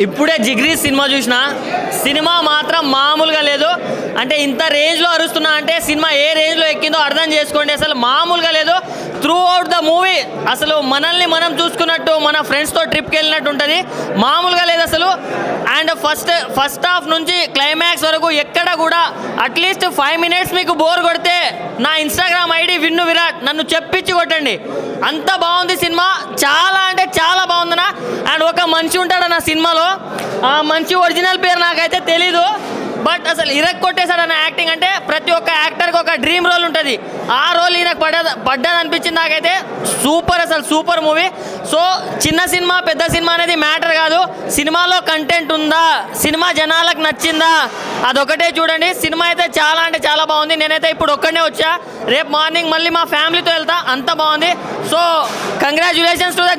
ఇప్పుడే జిగ్రీ సినిమా చూసిన సినిమా మాత్రం మామూలుగా లేదు. అంటే ఇంత రేంజ్లో అరుస్తున్నా అంటే సినిమా ఏ రేంజ్లో ఎక్కిందో అర్థం చేసుకోండి. అసలు మామూలుగా లేదు. త్రూ అవుట్ ద మూవీ అసలు మనల్ని మనం చూసుకున్నట్టు, మన ఫ్రెండ్స్తో ట్రిప్కి వెళ్ళినట్టు ఉంటుంది. మామూలుగా లేదు అసలు. అండ్ ఫస్ట్ హాఫ్ నుంచి క్లైమాక్స్ వరకు ఎక్కడ కూడా అట్లీస్ట్ 5 minutes మీకు బోర్ కొడితే నా ఇన్స్టాగ్రామ్ ఐడి విన్ను విరాట్ నన్ను చెప్పించి కొట్టండి. అంత బాగుంది సినిమా. చాలా అంటే చాలా బాగుందనా. అండ్ ఒక మనిషి ఉంటాడు నా సినిమాలో. ఆ మనిషి ఒరిజినల్ పేరు నాకైతే తెలీదు. బట్ అసలు ఇరక్ కొట్టేశాడు అన్న యాక్టింగ్. అంటే ప్రతి ఒక్క యాక్టర్కి ఒక డ్రీమ్ రోల్ ఉంటుంది. ఆ రోల్ ఈయనకు పడ్డది అనిపించింది నాకైతే. సూపర్, అసలు సూపర్ మూవీ. సో చిన్న సినిమా పెద్ద సినిమా అనేది మ్యాటర్ కాదు. సినిమాలో కంటెంట్ ఉందా, సినిమా జనాలకు నచ్చిందా, అదొకటే చూడండి. సినిమా అయితే చాలా అంటే చాలా బాగుంది. నేనైతే ఇప్పుడు ఒక్కడనే వచ్చా. రేపు మార్నింగ్ మళ్ళీ మా ఫ్యామిలీతో వెళ్తా. అంత బాగుంది. So congratulations to the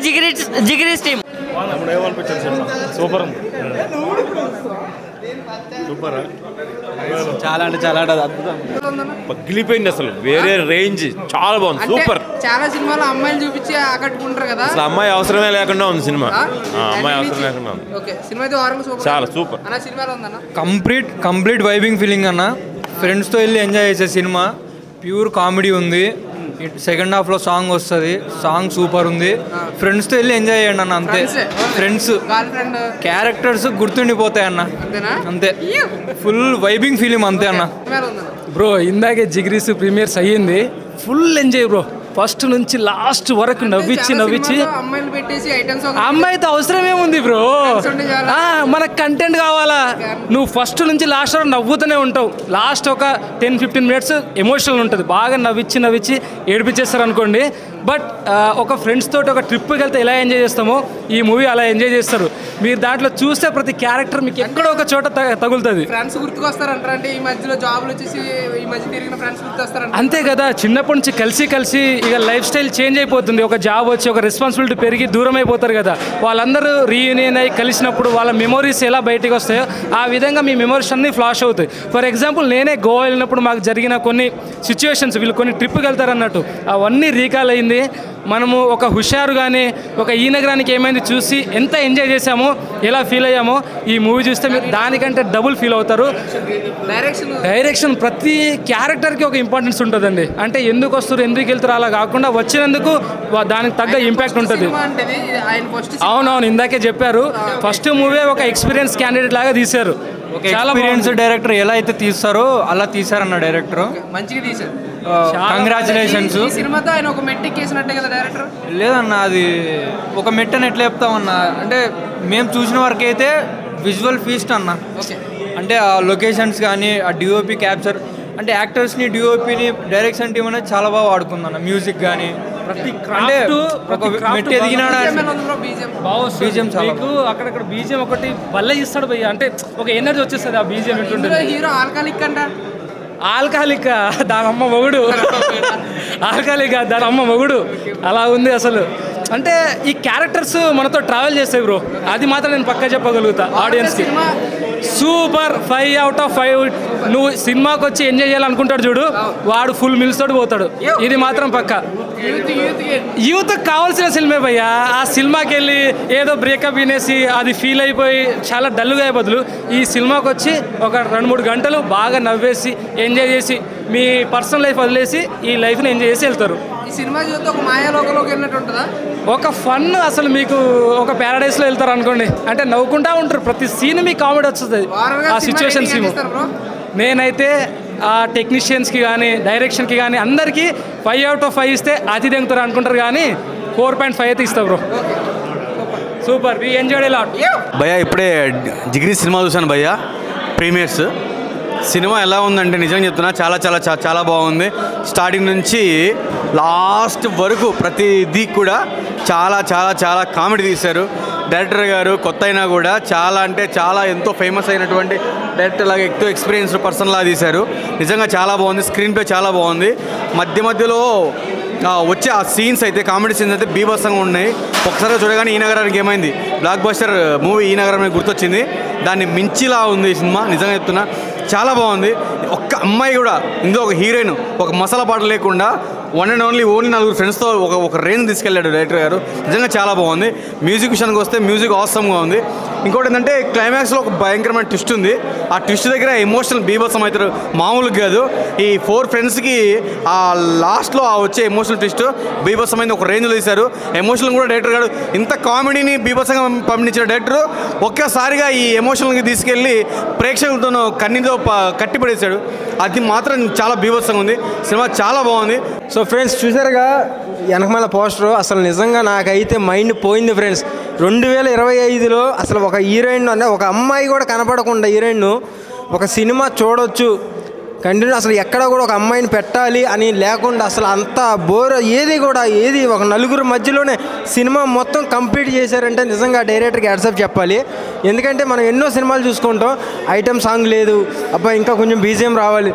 Jigris team. Super super, చాలా అంటే చాలా అద్భుతం, పగిలిపోయింది అసలు. వేరే రేంజ్, చాలా బాగుంది. సూపర్. చాలా సినిమాలో అమ్మాయిలు చూపించి ఆకట్టుకుంటారు కదా, అసలు అమ్మాయి అవసరమే లేకుండా ఉంది సినిమా. అమ్మాయి అవసరం లేకుండా ఉంది. చాలా సూపర్. కంప్లీట్ వైబింగ్ ఫీలింగ్ అన్న. ఫ్రెండ్స్తో వెళ్ళి ఎంజాయ్ చేసే సినిమా. ప్యూర్ కామెడీ ఉంది. సెకండ్ హాఫ్లో సాంగ్ వస్తుంది. సాంగ్ సూపర్ ఉంది. ఫ్రెండ్స్తో వెళ్ళి ఎంజాయ్ చేయండి అన్న. అంతే. ఫ్రెండ్స్ క్యారెక్టర్స్ గుర్తుండిపోతాయి అన్న. అంతే. ఫుల్ వైబింగ్ ఫీలింగ్ అంతే అన్న. బ్రో ఇందాకే జిగ్రీస్ ప్రీమియర్స్ అయ్యింది. Full enjoy bro. ఫస్ట్ నుంచి లాస్ట్ వరకు నవ్వించి అమ్మాయితో అవసరం ఏముంది బ్రో. మనకు కంటెంట్ కావాలా. నువ్వు ఫస్ట్ నుంచి లాస్ట్ వరకు నవ్వుతూనే ఉంటావు. లాస్ట్ ఒక 10-15 minutes ఎమోషనల్ ఉంటుంది. బాగా నవ్వించి ఏడిపించేస్తారు అనుకోండి. బట్ ఒక ఫ్రెండ్స్ తోటి ఒక ట్రిప్కి వెళ్తే ఎలా ఎంజాయ్ చేస్తామో ఈ మూవీ అలా ఎంజాయ్ చేస్తారు. మీరు దాంట్లో చూస్తే ప్రతి క్యారెక్టర్ మీకు ఎక్కడో ఒక చోట తగులుతుంది. అంతే కదా. చిన్నప్పటి నుంచి కలిసి ఇక లైఫ్ స్టైల్ చేంజ్ అయిపోతుంది. ఒక జాబ్ వచ్చి ఒక రెస్పాన్సిబిలిటీ పెరిగి దూరం అయిపోతారు కదా. వాళ్ళందరూ రీయూనియన్ అయ్యి కలిసినప్పుడు వాళ్ళ మెమోరీస్ ఎలా బయటకు వస్తాయో ఆ విధంగా మీ మెమోరీస్ అన్నీ ఫ్లాష్ అవుతాయి. ఫర్ ఎగ్జాంపుల్ నేనే గోవా వెళ్ళినప్పుడు మాకు జరిగిన కొన్ని సిచ్యువేషన్స్, వీళ్ళు కొన్ని ట్రిప్కి వెళ్తారు అన్నట్టు, అవన్నీ రీకాల్ అయింది. మనము ఒక హుషారు కానీ ఒక ఈ నగరానికి ఏమైంది చూసి ఎంత ఎంజాయ్ చేసామో, ఎలా ఫీల్ అయ్యామో ఈ మూవీ చూస్తే మీరు దానికంటే డబుల్ ఫీల్ అవుతారు. డైరెక్షన్ ప్రతి క్యారెక్టర్కి ఒక ఇంపార్టెన్స్ ఉంటుందండి. అంటే ఎందుకు వస్తారు, ఎందుకు వెళ్తారు అలా కాకుండా వచ్చినందుకు దానికి తగ్గ ఇంపాక్ట్ ఉంటుంది. అవునవును, ఇందాకే చెప్పారు. ఫస్ట్ మూవీ ఒక ఎక్స్పీరియన్స్ క్యాండిడేట్ లాగా తీశారు. చాలా ఎక్స్పీరియన్స్ డైరెక్టర్ ఎలా అయితే తీస్తారో అలా తీశారన్న డైరెక్టర్. మంచిగా తీశారు. కంగ్రాచులేషన్స్. లేదన్న, అది ఒక మెట్టని ఎట్లా చెప్తామన్నా అంటే మేము చూసిన వరకు అయితే విజువల్ ఫీస్ట్ అన్న. అంటే ఆ లొకేషన్స్ కానీ ఆ డిఓపి క్యాప్చర్, అంటే యాక్టర్స్ని డిఓపిని డైరెక్షన్ టీమ్ అనేది చాలా బాగా వాడుకుందన్న. మ్యూజిక్ కానీ ప్రతి అంటే ఒక మెట్టు ఎదిగినాడు. మీకు అక్కడక్కడ బీజియం ఒకటి భలే ఇస్తాడు భయ్య. అంటే ఒక ఎనర్జీ వచ్చేస్తుంది ఆ బీజియం. ఆల్కహాలిక్ దాని అమ్మ మొగుడు, ఆల్కహాలిక్ దాని అమ్మ మొగుడు అలా ఉంది అసలు. అంటే ఈ క్యారెక్టర్స్ మనతో ట్రావెల్ చేస్తాయి బ్రో. అది మాత్రం నేను పక్కా చెప్పగలుగుతా ఆడియన్స్కి. Super 5 out of 5. నువ్వు సినిమాకి వచ్చి ఎంజాయ్ చేయాలనుకుంటాడు చూడు, వాడు ఫుల్ మిల్స్ తోటి పోతాడు. ఇది మాత్రం పక్కా. యూత్కి కావాల్సిన సినిమా భయ్యా. ఆ సినిమాకి వెళ్ళి ఏదో బ్రేకప్ వినేసి అది ఫీల్ అయిపోయి చాలా డల్గా అయ్యే బదులు ఈ సినిమాకి వచ్చి ఒక 2-3 గంటలు బాగా నవ్వేసి ఎంజాయ్ చేసి మీ పర్సనల్ లైఫ్ వదిలేసి ఈ లైఫ్ని ఎంజాయ్ చేసి వెళ్తారు. ఒక ఫన్ అసలు మీకు ఒక ప్యారడైస్లో వెళ్తారు అనుకోండి. అంటే నవ్వుకుంటా ఉంటారు. ప్రతి సీన్ మీకు కామెడీ వస్తుంది ఆ సిచ్యువేషన్స్. నేనైతే ఆ టెక్నీషియన్స్కి కానీ డైరెక్షన్కి కానీ అందరికీ 5 out of 5 ఇస్తే అతి దెంగుతారు అనుకుంటారు, కానీ 4.5 అయితే ఇస్తా bro. Super, we enjoyed a lot. భయ్యా ఇప్పుడే జిగ్రీ సినిమా చూశాను భయ్యా, ప్రీమియర్స్. సినిమా ఎలా ఉందంటే నిజంగా చెప్తున్నా చాలా చాలా చాలా బాగుంది. స్టార్టింగ్ నుంచి లాస్ట్ వరకు ప్రతిదీ కూడా చాలా చాలా చాలా కామెడీ తీశారు. డైరెక్టర్ గారు కొత్త అయినా కూడా చాలా అంటే చాలా ఎంతో ఫేమస్ అయినటువంటి డైరెక్టర్ లాగా ఎక్కువ ఎక్స్పీరియన్స్డ్ పర్సన్ లాగా తీశారు. నిజంగా చాలా బాగుంది. స్క్రీన్ ప్లే చాలా బాగుంది. మధ్యలో వచ్చే ఆ సీన్స్ అయితే, కామెడీ సీన్స్ అయితే బీభత్సంగా ఉన్నాయి. ఒకసారి చూడగానే ఈ నగరానికి ఏమైంది, బ్లాక్ బస్టర్ మూవీ ఈ నగరం గుర్తొచ్చింది. దాన్ని మించిలా ఉంది ఈ సినిమా. నిజంగా చెప్తున్నా చాలా బాగుంది. ఒక్క అమ్మాయి కూడా ఇందులో ఒక హీరోయిన్ ఒక మసాలా పాట లేకుండా వన్ అండ్ ఓన్లీ 4 ఫ్రెండ్స్తో ఒక రేంజ్ తీసుకెళ్ళాడు డైరెక్టర్ గారు. నిజంగా చాలా బాగుంది. మ్యూజిక్ విషయానికి వస్తే మ్యూజిక్ ఆసమ్గా ఉంది. ఇంకోటి ఏంటంటే క్లైమాక్స్లో ఒక భయంకరమైన ట్విస్ట్ ఉంది. ఆ ట్విస్ట్ దగ్గర ఎమోషనల్ బీభత్సం అవుతారు, మామూలుగా కాదు. ఈ 4 ఫ్రెండ్స్కి ఆ లాస్ట్లో వచ్చే ఎమోషనల్ ట్విస్ట్ బీభత్సమైంది, ఒక రేంజ్లో తీశారు. ఎమోషనల్ కూడా డైరెక్టర్ గారు ఇంత కామెడీని బీభత్సంగా పండించిన డైరెక్టర్ ఒక్కసారిగా ఈ ఎమోషనల్కి తీసుకెళ్ళి ప్రేక్షకులతో కన్నీతో కట్టిపడేశాడు. అది మాత్రం చాలా బీభత్సంగా ఉంది. సినిమా చాలా బాగుంది. సో ఫ్రెండ్స్ చూసారుగా వెనకమాల పోస్టర్, అసలు నిజంగా నాకైతే మైండ్ పోయింది ఫ్రెండ్స్. 2025లో అసలు ఒక హీరోయిన్ అంటే ఒక అమ్మాయి కూడా కనపడకుండా హీరోయిన్ ఒక సినిమా చూడొచ్చు కంటిన్యూ, అసలు ఎక్కడ కూడా ఒక అమ్మాయిని పెట్టాలి అని లేకుండా అసలు అంత బోర్ ఏది ఒక నలుగురు మధ్యలోనే సినిమా మొత్తం కంప్లీట్ చేశారంటే నిజంగా డైరెక్టర్కి హ్యాట్సాప్ చెప్పాలి. ఎందుకంటే మనం ఎన్నో సినిమాలు చూసుకుంటాం, ఐటమ్ సాంగ్ లేదు, అబ్బా ఇంకా కొంచెం బీజిఎం రావాలి,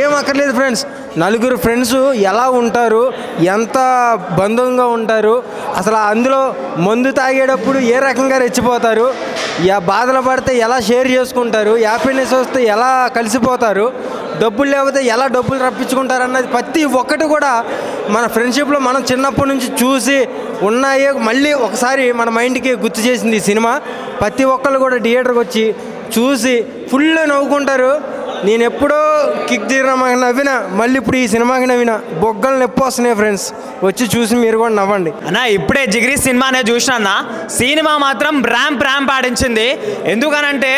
ఏం అక్కర్లేదు ఫ్రెండ్స్. నలుగురు ఫ్రెండ్స్ ఎలా ఉంటారు, ఎంత బంధంగా ఉంటారు, అసలు అందులో మందు తాగేటప్పుడు ఏ రకంగా రెచ్చిపోతారు, బాధలు పడితే ఎలా షేర్ చేసుకుంటారు, హ్యాపీనెస్ వస్తే ఎలా కలిసిపోతారు, డబ్బులు లేకపోతే ఎలా డబ్బులు రప్పించుకుంటారు అన్నది ప్రతి ఒక్కటి కూడా మన ఫ్రెండ్షిప్లో మనం చిన్నప్పటి నుంచి చూసి ఉన్నాయే మళ్ళీ ఒకసారి మన మైండ్కి గుర్తు చేసింది ఈ సినిమా. ప్రతి ఒక్కళ్ళు కూడా థియేటర్కి వచ్చి చూసి ఫుల్ నవ్వుకుంటారు. నేను ఎప్పుడో కిక్ తీరమాకి నవ్వినా మళ్ళీ ఇప్పుడు ఈ సినిమాకి నవ్వినా బొగ్గలు నొప్పి వస్తున్నాయి ఫ్రెండ్స్. వచ్చి చూసి మీరు కూడా నవ్వండి అన్న. ఇప్పుడే జిగిరి సినిమానే చూసినా, సినిమా మాత్రం ర్యాంప్ ఆడించింది. ఎందుకనంటే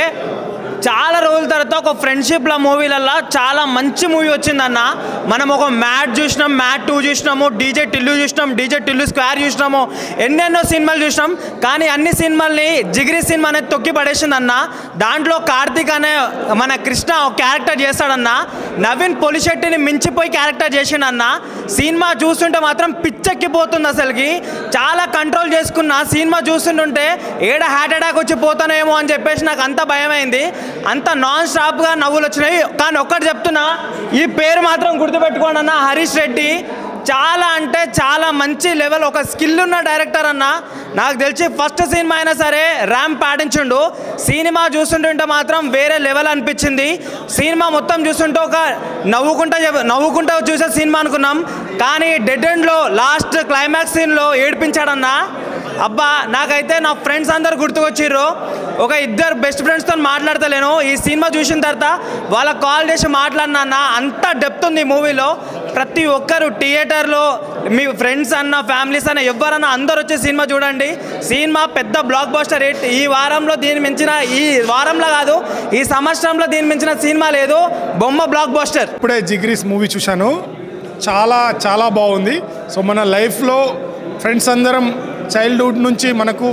చాలా రోజుల తర్వాత ఒక ఫ్రెండ్షిప్ల మూవీలలో చాలా మంచి మూవీ వచ్చిందన్న. మనం ఒక మ్యాట్ చూసినాం, మ్యాట్ 2 చూసినాము, డీజే టిల్లు చూసినాం, డీజే టిల్లు స్క్వేర్ చూసినాము, ఎన్నెన్నో సినిమాలు చూసినాం. కానీ అన్ని సినిమాల్ని జిగిరి సినిమా అనేది తొక్కి పడేసిందన్న. దాంట్లో కార్తీక్ అనే మన కృష్ణ ఒక క్యారెక్టర్ చేస్తాడన్న. నవీన్ పొలిశెట్టిని మించిపోయి క్యారెక్టర్ చేసిండన్న. సినిమా చూస్తుంటే మాత్రం పిచ్చెక్కిపోతుంది. అసలుకి చాలా కంట్రోల్ చేసుకున్న సినిమా చూస్తుంటుంటే ఏడ హార్ట్ అటాక్ వచ్చి పోతానేమో అని చెప్పేసి నాకు అంత భయమైంది. అంత నాన్ స్టాప్గా నవ్వులు వచ్చినాయి. కానీ ఒక్కటి చెప్తున్నా, ఈ పేరు మాత్రం గుర్తుపెట్టుకోండి అన్న, హరీష్ రెడ్డి. చాలా అంటే చాలా మంచి లెవెల్, ఒక స్కిల్ ఉన్న డైరెక్టర్ అన్న. నాకు తెలిసి ఫస్ట్ సినిమా అయినా సరే ర్యాంప్ పాటించుండు. సినిమా చూస్తుంటే మాత్రం వేరే లెవెల్ అనిపించింది. సినిమా మొత్తం చూస్తుంటే ఒక నవ్వుకుంటా చూసే సినిమా అనుకున్నాం. కానీ డెడ్ ఎండ్లో లాస్ట్ క్లైమాక్స్ సీన్లో ఏడిపించాడన్న. అబ్బా నాకైతే నా ఫ్రెండ్స్ అందరు గుర్తుకొచ్చిర్రు. ఒక 2 బెస్ట్ ఫ్రెండ్స్తో మాట్లాడతలేను. ఈ సినిమా చూసిన తర్వాత వాళ్ళకి కాల్ చేసి మాట్లాడినా. అంత డెప్త్ ఉంది ఈ మూవీలో. ప్రతి ఒక్కరు థియేటర్లో మీ ఫ్రెండ్స్ అన్న, ఫ్యామిలీస్ అన్న, ఎవరన్నా అందరు వచ్చే సినిమా చూడండి. సినిమా పెద్ద బ్లాక్ బస్టర్ హిట్. ఈ వారంలో దీన్ని మించిన, ఈ వారంలో కాదు ఈ సంవత్సరంలో దీన్ని మించిన సినిమా లేదు. బొమ్మ బ్లాక్ బస్టర్. ఇప్పుడే జిగ్రీస్ మూవీ చూశాను, చాలా బాగుంది. సో మన లైఫ్లో ఫ్రెండ్స్ అందరం చైల్డ్హుడ్ నుంచి మనకు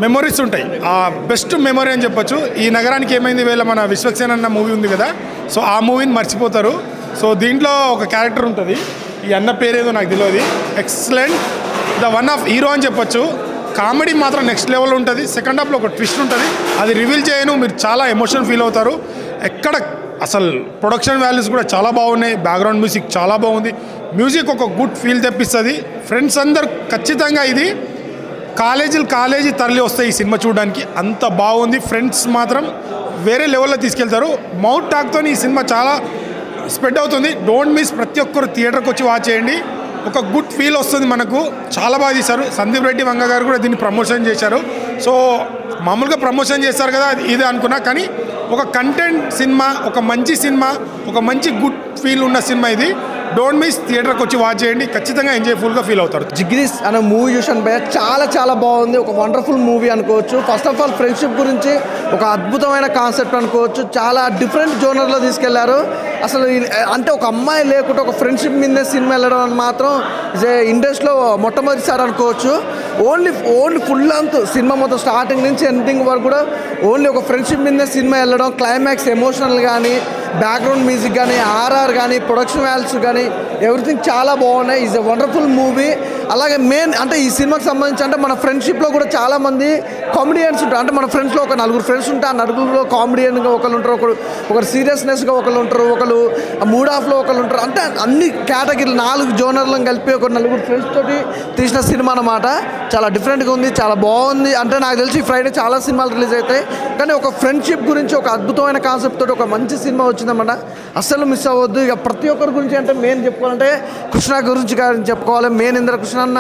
మెమొరీస్ ఉంటాయి. ఆ బెస్ట్ మెమొరీ అని చెప్పొచ్చు. ఈ నగరానికి ఏమైంది వేళ మన విశ్వక్సేన్ అన్న మూవీ ఉంది కదా, సో ఆ మూవీని మర్చిపోతారు. సో దీంట్లో ఒక క్యారెక్టర్ ఉంటుంది, ఈ అన్న పేరేదో నాకు తెలియదు, excellent, the one of hero అని చెప్పొచ్చు. కామెడీ మాత్రం నెక్స్ట్ లెవెల్ ఉంటుంది. సెకండ్ హాఫ్లో ఒక ట్విస్ట్ ఉంటుంది, అది రివీల్ చేయను, మీరు చాలా ఎమోషన్ ఫీల్ అవుతారు. ఎక్కడ అసలు ప్రొడక్షన్ వాల్యూస్ కూడా చాలా బాగున్నాయి, బ్యాక్గ్రౌండ్ మ్యూజిక్ చాలా బాగుంది. మ్యూజిక్ ఒక గుడ్ ఫీల్ తెప్పిస్తుంది. ఫ్రెండ్స్ అందరు ఖచ్చితంగా ఇది కాలేజీ తరలి వస్తాయి ఈ సినిమా చూడడానికి, అంత బాగుంది. ఫ్రెండ్స్ మాత్రం వేరే లెవెల్లో తీసుకెళ్తారు. మౌత్ టాక్తో ఈ సినిమా చాలా స్ప్రెడ్ అవుతుంది. డోంట్ మిస్, ప్రతి ఒక్కరు థియేటర్కి వచ్చి వాచ్ చేయండి. ఒక గుడ్ ఫీల్ వస్తుంది మనకు. చాలా బాగా తీశారు. సందీప్ రెడ్డి వంగ గారు కూడా దీన్ని ప్రమోషన్ చేశారు. సో మామూలుగా ప్రమోషన్ చేస్తారు కదా, ఇదే అనుకున్నా. కానీ ఒక కంటెంట్ సినిమా, ఒక మంచి సినిమా, ఒక మంచి గుడ్ ఫీల్ ఉన్న సినిమా ఇది. డోంట్ మిస్, థియేటర్కి వచ్చి వాచ్ చేయండి, ఖచ్చితంగా ఎంజాయ్ఫుల్గా ఫీల్ అవుతారు. జిగ్రీస్ అనే మూవీ చూసాను భయ్య, చాలా బాగుంది. ఒక వండర్ఫుల్ మూవీ అనుకోవచ్చు. ఫస్ట్ ఆఫ్ ఆల్ ఫ్రెండ్షిప్ గురించి ఒక అద్భుతమైన కాన్సెప్ట్ అనుకోవచ్చు. చాలా డిఫరెంట్ జోనర్లో తీసుకెళ్లారు. అసలు అంటే ఒక అమ్మాయి లేకుండా ఒక ఫ్రెండ్షిప్ మీదనే సినిమా వెళ్ళడం అని మాత్రం ఇండస్ట్రీలో మొట్టమొదటిసారి అనుకోవచ్చు. ఓన్లీ ఫుల్ లెంత్ సినిమా మొత్తం స్టార్టింగ్ నుంచి ఎండింగ్ వరకు కూడా ఓన్లీ ఒక ఫ్రెండ్షిప్ మీదనే సినిమా వెళ్ళడం. క్లైమాక్స్ ఎమోషనల్ కానీ, బ్యాక్గ్రౌండ్ మ్యూజిక్ కానీ, ఆర్ఆర్ కానీ, ప్రొడక్షన్ వాల్యూస్ కానీ, ఎవ్రీథింగ్ చాలా బాగున్నాయి. Is a wonderful movie. అలాగే మెయిన్ అంటే ఈ సినిమాకి సంబంధించి అంటే మన ఫ్రెండ్షిప్లో కూడా చాలామంది కామెడియన్స్ ఉంటారు. అంటే మన ఫ్రెండ్స్లో ఒక 4 ఫ్రెండ్స్ ఉంటే ఆ నలుగురులో కామెడియన్గా ఒకళ్ళు ఉంటారు, ఒకరు సీరియస్నెస్గా ఒకళ్ళు ఉంటారు, ఒకళ్ళు మూడ్ ఆఫ్లో ఒకళ్ళు ఉంటారు. అంటే అన్ని కేటగిరీలు 4 జోనర్లను కలిపి ఒక 4 ఫ్రెండ్స్ తోటి తీసిన సినిమా అన్నమాట. చాలా డిఫరెంట్గా ఉంది, చాలా బాగుంది. అంటే నాకు తెలిసి ఫ్రైడే చాలా సినిమాలు రిలీజ్ అవుతాయి, కానీ ఒక ఫ్రెండ్షిప్ గురించి ఒక అద్భుతమైన కాన్సెప్ట్ తోటి ఒక మంచి సినిమా వచ్చిందన్నమాట. అస్సలు మిస్ అవ్వద్దు. ఇక ప్రతి ఒక్కరి గురించి అంటే మెయిన్ చెప్పుకోవాలంటే కృష్ణ గురించి చెప్పుకోవాలి. మెయిన్ ఇంద్రకృష్ణ అన్న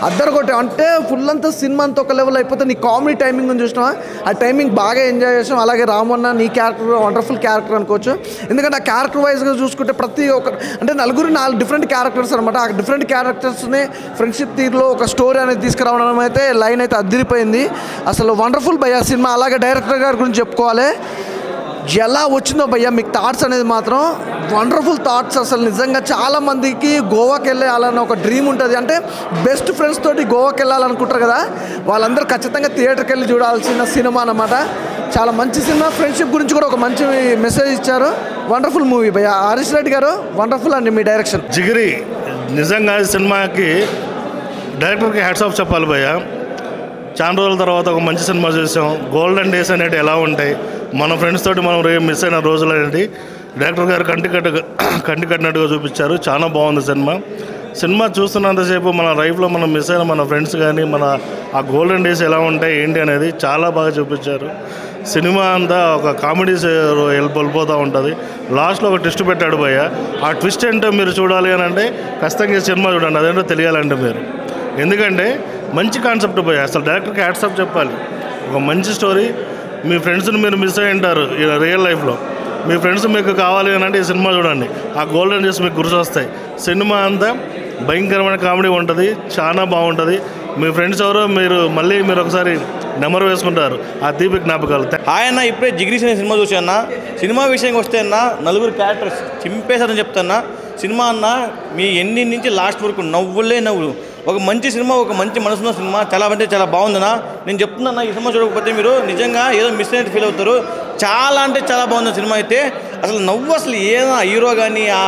అద్దరు కొట్టే అంటే ఫుల్ అంతా సినిమా అంతా ఒక లెవెల్ అయిపోతే నీ కామెడీ టైమింగ్ అని చూసినా ఆ టైమింగ్ బాగా ఎంజాయ్ చేసాం. అలాగే రామన్న నీ క్యారెక్టర్ వండర్ఫుల్ క్యారెక్టర్ అనుకోవచ్చు. ఎందుకంటే ఆ క్యారెక్టర్ వైజ్గా చూసుకుంటే ప్రతి ఒక్క అంటే 4 డిఫరెంట్ క్యారెక్టర్స్ అనమాట. ఆ డిఫరెంట్ క్యారెక్టర్స్ని ఫ్రెండ్షిప్ తీరులో ఒక స్టోరీ అనేది తీసుకురావడం అయితే లైన్ అయితే అదిరిపోయింది. అసలు వండర్ఫుల్ భయ్యా సినిమా. అలాగే డైరెక్టర్ గారి గురించి చెప్పుకోవాలి. ఎలా వచ్చిందో భయ్యా మీకు థాట్స్ అనేది మాత్రం వండర్ఫుల్ థాట్స్. అసలు నిజంగా చాలామందికి గోవాకి వెళ్ళాలని ఒక డ్రీమ్ ఉంటుంది. అంటే బెస్ట్ ఫ్రెండ్స్ తోటి గోవాకి వెళ్ళాలనుకుంటారు కదా, వాళ్ళందరూ ఖచ్చితంగా థియేటర్కి వెళ్ళి చూడాల్సిన సినిమా అన్నమాట. చాలా మంచి సినిమా. ఫ్రెండ్షిప్ గురించి కూడా ఒక మంచి మెసేజ్ ఇచ్చారు. వండర్ఫుల్ మూవీ భయ్యా. హరీష్ రెడ్డి గారు వండర్ఫుల్ అండి మీ డైరెక్షన్. జిగిరి నిజంగా ఈ సినిమాకి డైరెక్టర్కి హ్యాట్స్ ఆఫ్ చెప్పాలి భయ్యా. చాలా రోజుల తర్వాత ఒక మంచి సినిమా చూసాం. గోల్డెన్ డేస్ అనేవి ఎలా ఉంటాయి, మన ఫ్రెండ్స్ తోటి మనం మిస్ అయిన రోజులు అనేది డైరెక్టర్ గారు కంటి కట్టినట్టుగా చూపించారు. చాలా బాగుంది సినిమా చూస్తున్నంతసేపు మన లైఫ్లో మనం మిస్ అయిన మన ఫ్రెండ్స్ కానీ మన ఆ గోల్డెన్ డేస్ ఎలా ఉంటాయి ఏంటి అనేది చాలా బాగా చూపించారు. సినిమా అంతా ఒక కామెడీ వెళ్ళిపోతూ ఉంటుంది. లాస్ట్లో ఒక ట్విస్ట్ పెట్టాడు భయ్య. ఆ ట్విస్ట్ ఏంటో మీరు చూడాలి అని అంటే ఖచ్చితంగా సినిమా చూడండి, అదేంటో తెలియాలంటే మీరు. ఎందుకంటే మంచి కాన్సెప్ట్ భయ్య. అసలు డైరెక్టర్కి హ్యాట్స్ ఆఫ్ చెప్పాలి. ఒక మంచి స్టోరీ. మీ ఫ్రెండ్స్ని మీరు మిస్ అయ్యి ఉంటారు రియల్ లైఫ్లో. మీ ఫ్రెండ్స్ మీకు కావాలి అని అంటే ఈ సినిమా చూడండి, ఆ గోల్డెన్ డేస్ మీకు గుర్తొస్తాయి. సినిమా అంతా భయంకరమైన కామెడీ ఉంటుంది, చాలా బాగుంటుంది. మీ ఫ్రెండ్స్ ఎవరో మీరు ఒకసారి నెంబర్ వేసుకుంటారు, ఆ తీపి జ్ఞాపకాలు. ఆయన ఇప్పుడే జిగిరి సినిమా చూసాన్న. సినిమా విషయంకి వస్తే అన్న 4 క్యారెక్టర్స్ చింపేశారని చెప్తాన్నా. సినిమా అన్న మీ ఎండింగ్ నుంచి లాస్ట్ వరకు నవ్వులే నవ్వులు. ఒక మంచి సినిమా, ఒక మంచి మనసున్న సినిమా. చాలా అంటే చాలా బాగుందన్నా. నేను చెప్తున్నా, ఈ సినిమా చూడకపోతే మీరు నిజంగా ఏదో మిస్ అయినట్టు ఫీల్ అవుతారు. చాలా అంటే చాలా బాగుంది సినిమా అయితే. అసలు నవ్వు అసలు ఏదైనా హీరో కానీ ఆ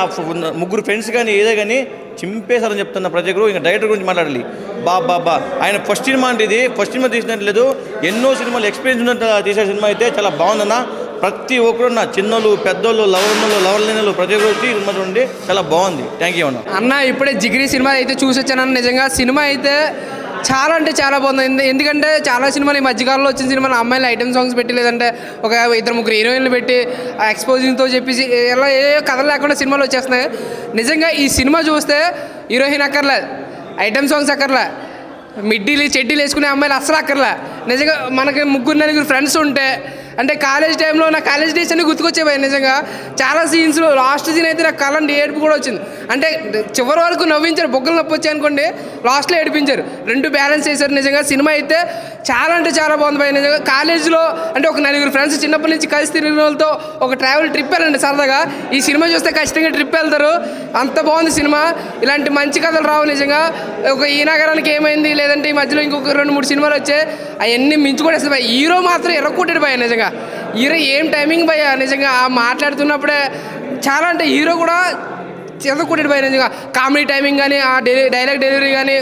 3 ఫ్రెండ్స్ కానీ ఏదో కానీ చింపేశారని చెప్తున్నా ప్రతి ఒక్కరు. ఇంకా డైరెక్టర్ గురించి మాట్లాడాలి. బాబా ఆయన ఫస్ట్ సినిమా అంటే ఇది ఫస్ట్ సినిమా తీసినట్లేదు, ఎన్నో సినిమాలు ఎక్స్పీరియన్స్ ఉన్నట్టు తీసే సినిమా అయితే చాలా బాగుందన్న. ప్రతి ఒక్కరు నా చిన్నోళ్ళు పెద్దోళ్ళు లవర్ లేనోళ్ళు ప్రతి ఒక్కరు వచ్చి సినిమా చూడండి, చాలా బాగుంది. థ్యాంక్ యూ అన్న. ఇప్పుడే జిగిరి సినిమా అయితే చూసి వచ్చానన్న. నిజంగా సినిమా అయితే చాలా అంటే చాలా బాగుంది. ఎందుకంటే చాలా సినిమాలు ఈ మధ్యకాలంలో వచ్చిన సినిమాలు అమ్మాయిలు ఐటమ్ సాంగ్స్ పెట్టి లేదంటే ఒక 2-3 హీరోయిన్లు పెట్టి ఎక్స్పోజింగ్తో చెప్పేసి ఇలా ఏ కథలు లేకుండా సినిమాలు వచ్చేస్తున్నాయి. నిజంగా ఈ సినిమా చూస్తే హీరోయిన్ అక్కర్లే, ఐటమ్ సాంగ్స్ అక్కర్లే, మిడ్డీలు చెడ్డీలు వేసుకునే అమ్మాయిలు అస్సలు అక్కర్లే. నిజంగా మనకి 3-4 ఫ్రెండ్స్ ఉంటే అంటే కాలేజ్ టైంలో నా కాలేజ్ డేస్ అన్ని గుర్తుకొచ్చేవాయి. నిజంగా చాలా సీన్స్లో లాస్ట్ సీన్ అయితే నాకు కళ్ళండి ఏడుపు కూడా వచ్చింది. అంటే చివరి వరకు నవ్వించారు, బొగ్గలు నొప్పి వచ్చాయి అనుకోండి, లాస్ట్లో ఏడిపించారు. 2 బ్యాలెన్స్ చేశారు. నిజంగా సినిమా అయితే చాలా అంటే చాలా బాగుంది భయ. నిజంగా కాలేజ్లో అంటే ఒక 4 ఫ్రెండ్స్ చిన్నప్పటి నుంచి కలిసి తిరిగిన వాళ్ళతో ఒక ట్రావెల్ ట్రిప్ వెళ్ళండి సరదాగా. ఈ సినిమా చూస్తే ఖచ్చితంగా ట్రిప్ వెళ్తారు. అంత బాగుంది సినిమా. ఇలాంటి మంచి కథలు రావు. నిజంగా ఒక ఈ నగరానికి ఏమైంది లేదంటే ఈ మధ్యలో ఇంకొక 2-3 సినిమాలు వచ్చాయి, అవన్నీ మించుకోడేస్తుంది భయ. హీరో మాత్రం ఎర్రకొట్టాడు భయ. నిజంగా హీరో ఏం టైమింగ్ భయ. నిజంగా మాట్లాడుతున్నప్పుడే చాలా అంటే హీరో కూడా ఎర్రకొట్టాడు భయ. నిజంగా కామెడీ టైమింగ్ కానీ ఆ డైలాగ్ డెలివరీ కానీ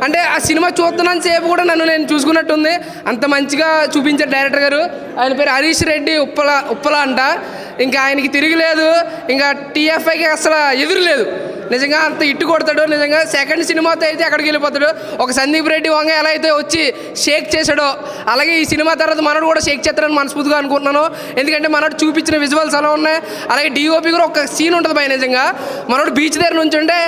అంటే ఆ సినిమా చూస్తున్నాను సేపు కూడా నేను చూసుకున్నట్టుంది. అంత మంచిగా చూపించారు డైరెక్టర్ గారు. ఆయన పేరు హరీష్ రెడ్డి ఉప్పల అంట. ఇంకా ఆయనకి తిరిగిలేదు, ఇంకా టీఎఫ్ఐకి అసలు ఎదురు లేదు. నిజంగా అంత ఇట్టు కొడతాడు. నిజంగా సెకండ్ సినిమాతో అయితే అక్కడికి వెళ్ళిపోతాడు. ఒక సందీప్ రెడ్డి వంగ ఎలా అయితే వచ్చి షేక్ చేశాడో అలాగే ఈ సినిమా తర్వాత మనోడు కూడా షేక్ చేస్తారని మనస్ఫూర్తిగా అనుకుంటున్నాను. ఎందుకంటే మనోడు చూపించిన విజువల్స్ అలా ఉన్నాయి. అలాగే డిఓపి కూడా ఒక సీన్ ఉంటుంది భయ. నిజంగా మనోడు బీచ్ దగ్గర నుంచి ఉంటే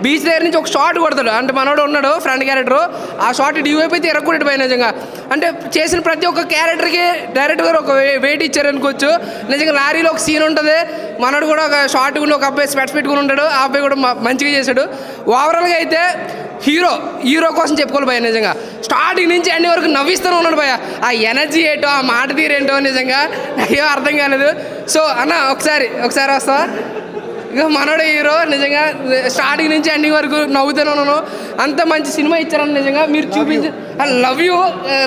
బీచ్ దగ్గర నుంచి ఒక షాట్ కొడతాడు. అంటే మనోడు ఉన్నాడు ఫ్రంట్ క్యారెక్టర్, ఆ షాట్ డిఓపి అయితే ఎరగొట్టాడు భయ. నిజంగా అంటే చేసిన ప్రతి ఒక్క క్యారెక్టర్కి డైరెక్టర్ గారు ఒక వెయిట్ ఇచ్చారు అనుకోవచ్చు. నిజంగా లారీలో ఒక సీన్ ఉంటుంది, మనోడు కూడా ఒక షార్ట్ ఉండి ఒక అబ్బాయి స్పెట్స్ పెట్టుకుని ఉంటాడు, ఆ అబ్బాయి కూడా మంచిగా చేశాడు. ఓవరాల్గా అయితే హీరో కోసం చెప్పుకోవాలి భయ. నిజంగా స్టార్టింగ్ నుంచి అన్ని వరకు నవ్విస్తూనే ఉన్నాడు భయ. ఆ ఎనర్జీ ఏంటో ఆ మాట తీరేంటో నిజంగా నాకేం అర్థం కాలేదు. సో అన్న ఒకసారి వస్తావా? ఇక మనోడు హీరో. నిజంగా స్టార్టింగ్ నుంచి ఎండింగ్ వరకు నవ్వుతూనే ఉన్నాను. అంత మంచి సినిమా ఇచ్చారని నిజంగా మీరు చూపించి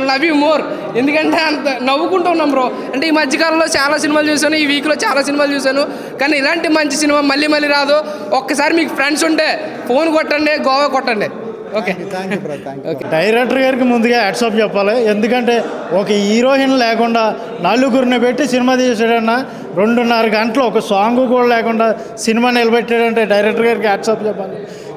లవ్ యూ మోర్. ఎందుకంటే అంత నవ్వుకుంటూ ఉన్నాం బ్రో. అంటే ఈ మధ్యకాలంలో చాలా సినిమాలు చూశాను, ఈ వీక్లో చాలా సినిమాలు చూశాను, కానీ ఇలాంటి మంచి సినిమా మళ్ళీ రాదు. ఒక్కసారి మీకు ఫ్రెండ్స్ ఉంటే ఫోన్ కొట్టండి, గోవా కొట్టండి. ఓకే డైరెక్టర్ గారికి ముందుగా హ్యాట్సాప్ చెప్పాలి. ఎందుకంటే ఒక హీరోయిన్ లేకుండా నలుగురిని పెట్టి సినిమా తీసాడన్న 2.5 గంటలు ఒక సాంగ్ కూడా లేకుండా సినిమా నిలబెట్టాడంటే డైరెక్టర్ గారికి హ్యాట్సాప్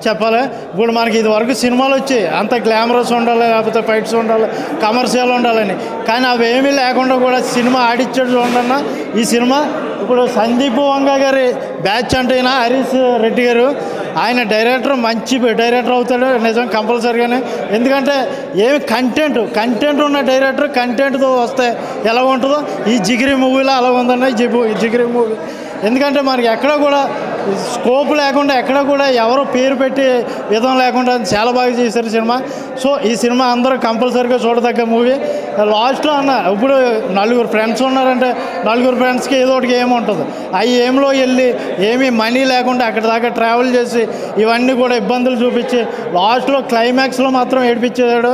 చెప్పాలి. ఇప్పుడు మనకి ఇది వరకు సినిమాలు వచ్చి అంత గ్లామరస్ ఉండాలి, లేకపోతే ఫైట్స్ ఉండాలి, కమర్షియల్ ఉండాలని, కానీ అవి ఏమీ లేకుండా కూడా సినిమా ఆడిచ్చాడు చూడన్నా ఈ సినిమా. ఇప్పుడు సందీప్ వంగ గారి బ్యాచ్ అంటే హరీష్ రెడ్డి గారు, ఆయన డైరెక్టర్ మంచి డైరెక్టర్ అవుతాడు నిజం కంపల్సరీగానే. ఎందుకంటే ఏమి కంటెంట్ ఉన్న డైరెక్టర్ కంటెంట్తో వస్తే ఎలా ఉంటుందో ఈ జిగిరి మూవీలో అలా ఉందన్న ఈ జిగిరి మూవీ. ఎందుకంటే మనకి ఎక్కడ కూడా స్కోప్ లేకుండా ఎక్కడ కూడా ఎవరో పేరు పెట్టి విధం లేకుండా చాలా బాగా చేశారు సినిమా. సో ఈ సినిమా అందరూ కంపల్సరీగా చూడదగ్గ మూవీ. లాస్ట్లో అన్న ఇప్పుడు 4 ఫ్రెండ్స్ ఉన్నారంటే 4 ఫ్రెండ్స్కి ఏదో ఒకటి ఏమి ఉంటుంది. ఆ ఏమిలో వెళ్ళి ఏమీ మనీ లేకుండా అక్కడి దాకా ట్రావెల్ చేసి ఇవన్నీ కూడా ఇబ్బందులు చూపించి లాస్ట్లో క్లైమాక్స్లో మాత్రం ఏడిపించాడు.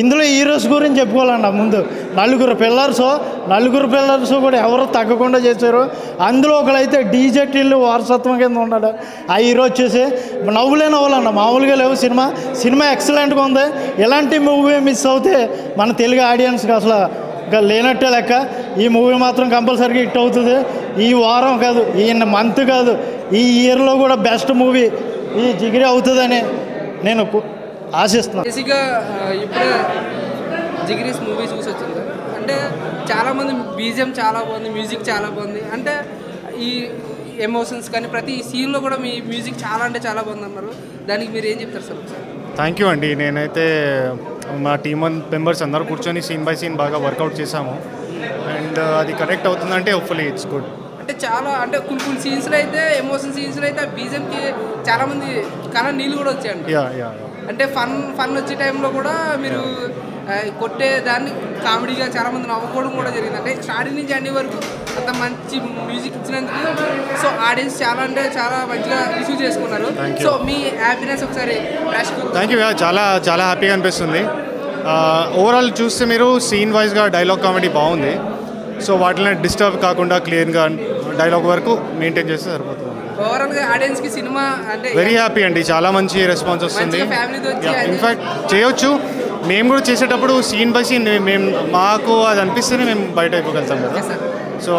ఇందులో హీరోస్ గురించి చెప్పుకోవాలన్న ముందు 4 పిల్లర్స్ కూడా ఎవరు తగ్గకుండా చేశారు. అందులో ఒకడైతే డీజే టిల్లు వారసత్వం కింద ఉన్నాడు. ఆ హీరో వచ్చేసి నవ్వులన్న మామూలుగా లేవు. సినిమా ఎక్సలెంట్గా ఉంది. ఇలాంటి మూవీ మిస్ అవుతే మన తెలుగు ఆడియన్స్కి అసలు ఇంకా లేనట్టే లెక్క. ఈ మూవీ మాత్రం కంపల్సరీగా హిట్ అవుతుంది. ఈ వారం కాదు, ఈ మంత్ కాదు, ఈ ఇయర్లో కూడా బెస్ట్ మూవీ ఈ జిగిరి అవుతుందని నేను ఆశిస్తున్నాను. బేసిక్గా ఇప్పుడే జిగిరీస్ మూవీ చూసి వచ్చింది. అంటే చాలామంది బీజిఎం చాలా బాగుంది, మ్యూజిక్ చాలా బాగుంది, అంటే ఈ ఎమోషన్స్ కానీ ప్రతి సీన్లో కూడా మీ మ్యూజిక్ చాలా అంటే చాలా బాగుంది అన్నారు. దానికి మీరు ఏం చెప్తారు సార్? థ్యాంక్ యూ అండి. నేనైతే మా టీమ్ మెంబర్స్ అందరూ కూర్చొని సీన్ బై సీన్ బాగా వర్కౌట్ చేశాము. అండ్ అది కరెక్ట్ అవుతుందంటే హోప్ఫుల్లీ ఇట్స్ గుడ్. అంటే చాలా అంటే కొన్ని సీన్స్లో అయితే ఎమోషన్ సీన్స్లో అయితే ఆ బీజిఎంకి చాలామంది కళ నీళ్ళు కూడా వచ్చాయండి. అంటే ఫన్ వచ్చే టైంలో కూడా మీరు కొట్టే దాన్ని కామెడీగా చాలామంది నవ్వుకోవడం కూడా జరిగింది. అంటే స్టార్టింగ్ నుంచి అన్ని వరకు అంత మంచి మ్యూజిక్ ఇచ్చినందుకు సో ఆడియన్స్ చాలా అంటే చాలా మంచిగా రిసీవ్ చేసుకున్నారు. సో మీ హ్యాపీనెస్ ఒకసారి థ్యాంక్ యూ. చాలా హ్యాపీగా అనిపిస్తుంది. ఓవరాల్ చూస్తే మీరు సీన్ వైజ్గా డైలాగ్ కామెడీ బాగుంది. సో వాటిని డిస్టర్బ్ కాకుండా క్లియర్గా డైలాగ్ వరకు మెయింటైన్ చేస్తే సరిపోతుంది. ఓవరాల్గా ఆడియన్స్కి సినిమా అంటే వెరీ హ్యాపీ అండి. చాలా మంచి రెస్పాన్స్ వస్తుంది. ఇన్ఫ్యాక్ట్ చేయొచ్చు. మేము కూడా చేసేటప్పుడు సీన్ బై సీన్ మాకు అది అనిపిస్తేనే మేము బయట అయిపోగలుగుతాం కదా. సో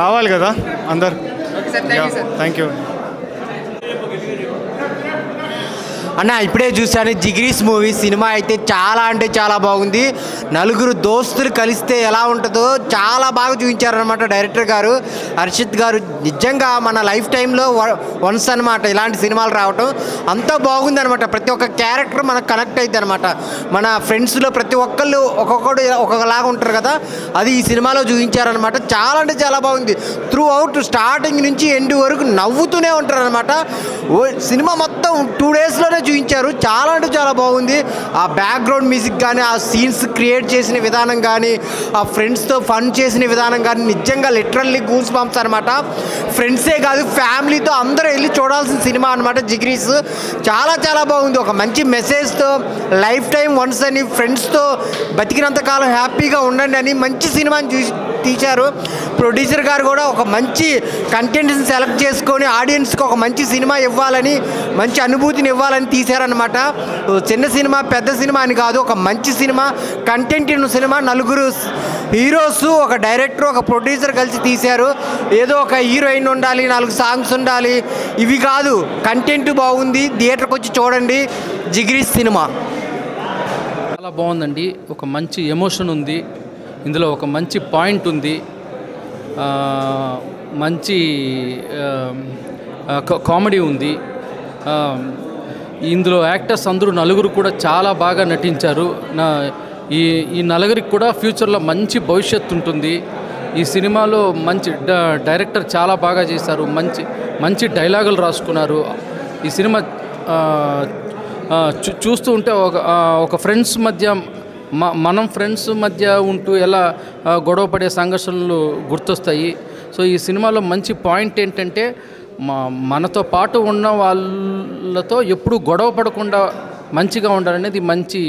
రావాలి కదా అందరు. థ్యాంక్ యూ అన్న. ఇప్పుడే చూశాను జిగిరీస్ మూవీ. సినిమా అయితే చాలా అంటే చాలా బాగుంది. 4 దోస్తులు కలిస్తే ఎలా ఉంటుందో చాలా బాగా చూపించారనమాట డైరెక్టర్ గారు, హర్షిత్ గారు. నిజంగా మన లైఫ్ టైంలో వన్స్ అనమాట ఇలాంటి సినిమాలు రావటం. అంతా బాగుంది అనమాట. ప్రతి ఒక్క క్యారెక్టర్ మనకు కనెక్ట్ అవుతుంది అనమాట. మన ఫ్రెండ్స్లో ప్రతి ఒక్కళ్ళు ఒక్కొక్కడు ఒక్కొక్కలాగా ఉంటారు కదా, అది ఈ సినిమాలో చూపించారనమాట. చాలా అంటే చాలా బాగుంది. త్రూ అవుట్ స్టార్టింగ్ నుంచి ఎండ్ వరకు నవ్వుతూనే ఉంటారు అనమాట. సినిమా మొత్తం 2 డేస్లోనే చూపించారు. చాలా అంటే చాలా బాగుంది. ఆ బ్యాక్గ్రౌండ్ మ్యూజిక్ కానీ, ఆ సీన్స్ క్రియేట్ చేసిన విధానం కానీ, ఆ ఫ్రెండ్స్తో ఫన్ చేసిన విధానం కానీ నిజంగా లిటరల్లీ గూస్ బంప్స్ అనమాట. ఫ్రెండ్సే కాదు ఫ్యామిలీతో అందరూ వెళ్ళి చూడాల్సిన సినిమా అనమాట జిగిరీస్. చాలా చాలా బాగుంది. ఒక మంచి మెసేజ్తో లైఫ్ టైం వన్స్ అని, ఫ్రెండ్స్తో బతికినంతకాలం హ్యాపీగా ఉండండి అని మంచి సినిమాని తీశారు. ప్రొడ్యూసర్ గారు కూడా ఒక మంచి కంటెంట్ని సెలెక్ట్ చేసుకొని ఆడియన్స్కి ఒక మంచి సినిమా ఇవ్వాలని, మంచి అనుభూతిని ఇవ్వాలని తీశారనమాట. చిన్న సినిమా పెద్ద సినిమా అని కాదు, ఒక మంచి సినిమా, కంటెంట్ ఉన్న సినిమా. 4 హీరోస్, ఒక డైరెక్టర్, ఒక ప్రొడ్యూసర్ కలిసి తీశారు. ఏదో ఒక హీరోయిన్ ఉండాలి, 4 సాంగ్స్ ఉండాలి, ఇవి కాదు. కంటెంట్ బాగుంది. థియేటర్కి వచ్చి చూడండి జిగిరీస్ సినిమా. చాలా బాగుందండి. ఒక మంచి ఎమోషన్ ఉంది ఇందులో, ఒక మంచి పాయింట్ ఉంది, మంచి కామెడీ ఉంది. ఇందులో యాక్టర్స్ అందరూ 4 కూడా చాలా బాగా నటించారు. ఈ 4 కూడా ఫ్యూచర్లో మంచి భవిష్యత్తు ఉంటుంది. ఈ సినిమాలో మంచి డైరెక్టర్ చాలా బాగా చేశారు. మంచి డైలాగులు రాసుకున్నారు. ఈ సినిమా చూస్తూ ఉంటే ఒక ఫ్రెండ్స్ మధ్య మనం ఫ్రెండ్స్ మధ్య ఉంటూ ఎలా గొడవపడే సంఘర్షణలు గుర్తొస్తాయి. సో ఈ సినిమాలో మంచి పాయింట్ ఏంటంటే మనతో పాటు ఉన్న వాళ్ళతో ఎప్పుడూ గొడవ పడకుండా మంచిగా ఉండాలనేది మంచి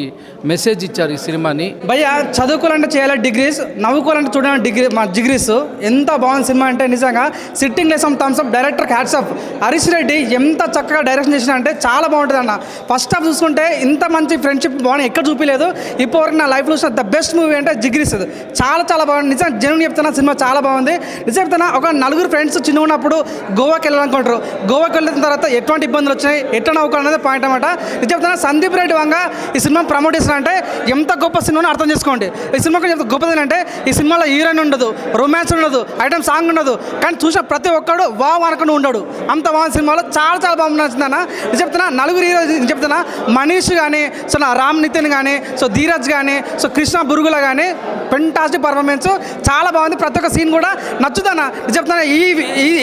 మెసేజ్ ఇచ్చారు ఈ సినిమాని. భయ్య చదువుకోవాలంటే చేయాలి డిగ్రీస్, నవ్వుకోవాలంటే చూడాలి జిగ్రీస్. ఎంత బాగుంది సినిమా అంటే నిజంగా సిట్టింగ్ లేసం థమ్స్ అప్. డైరెక్టర్కి హ్యాట్స్ ఆఫ్. హరీష్ రెడ్డి ఎంత చక్కగా డైరెక్షన్ చేసిన అంటే చాలా బాగుంటుంది అన్న. ఫస్ట్ హాఫ్ చూసుకుంటే ఇంత మంచి ఫ్రెండ్షిప్ బాగుంది ఎక్కడ చూపించలేదు ఇప్పటివరకు నా లైఫ్లో చూసిన ద బెస్ట్ మూవీ అంటే జిగ్రీస్. చాలా చాలా బాగుంది నిజంగా. జనం చెప్తున్నా సినిమా చాలా బాగుంది నిజం చెప్తున్నా. ఒక నలుగురు ఫ్రెండ్స్ చిన్న ఉన్నప్పుడు గోవాకి వెళ్ళాలనుకుంటారు. గోవాకి వెళ్ళిన తర్వాత ఎటువంటి ఇబ్బందులు వచ్చినాయి ఎట్లా నవ్వుకోవాలనేది పాయింట్ అనమాట. నిజం చెప్తున్నా సందీప్ రెడ్డి వంగ ఈ సినిమా ప్రమోట్ చేస్తున్నారంటే ఎంత గొప్ప సినిమాని అర్థం చేసుకోండి. ఈ సినిమా కొంచెం గొప్పది అంటే ఈ సినిమాలో హీరోయిన్ ఉండదు, రొమాన్స్ ఉండదు, ఐటమ్ సాంగ్ ఉండదు, కానీ చూసిన ప్రతి ఒక్కడు వావ్ అనుకుని ఉండడు. అంత బాగుంది సినిమాలో. చాలా చాలా బాగుంది నచ్చిందన్న. నిజం చెప్తున్నా నలుగురు హీరో చెప్తున్నా మనీష్ కానీ సో నా రామ్ నితిన్ కానీ సో ధీరజ్ కానీ సో కృష్ణ బురుగుల కానీ ఫెంటాస్టిక్ పర్ఫార్మెన్స్ చాలా బాగుంది. ప్రతి ఒక్క సీన్ కూడా నచ్చుతానా చెప్తున్నా.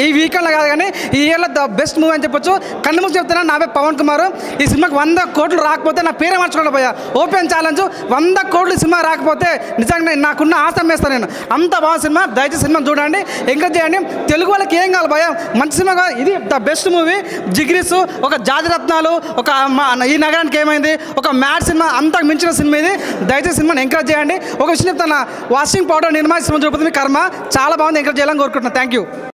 ఈ వీకెండ్లో కాదు కానీ ఈ ఇయర్లో ద బెస్ట్ మూవీ అని చెప్పొచ్చు. కన్ను ముక్కు చెప్తున్నా నా పేరు పవన్ కుమార్. ఈ సినిమాకి 100 కోట్లు రాకపోతే నా పేరే మార్చుకోండి పోయా. ఓపెన్ ఛాలెంజ్ 100 కోట్లు సినిమా రాకపోతే నిజంగా నాకున్న ఆశం వేస్తాను నేను. అంత బాగా సినిమా. దయచేసి సినిమా చూడండి, ఎంకరేజ్ చేయండి. తెలుగు వాళ్ళకి ఏం కావాలి భయ, మంచి సినిమా. ఇది ద బెస్ట్ మూవీ జిగ్రీస్. ఒక జాతిరత్నాలు, ఒక ఈ నగరానికి ఏమైంది, ఒక మ్యాడ్ సినిమా, అంతకు మించిన సినిమా ఇది. దయచేసి సినిమాని ఎంకరేజ్ చేయండి. ఒక విషయం చెప్తాను, వాషింగ్ పౌడర్ నిర్మాణ సినిమా చూపుతుంది కర్మ. చాలా బాగుంది, ఎంకరేజ్ చేయాలని కోరుకుంటున్నాను. Thank you.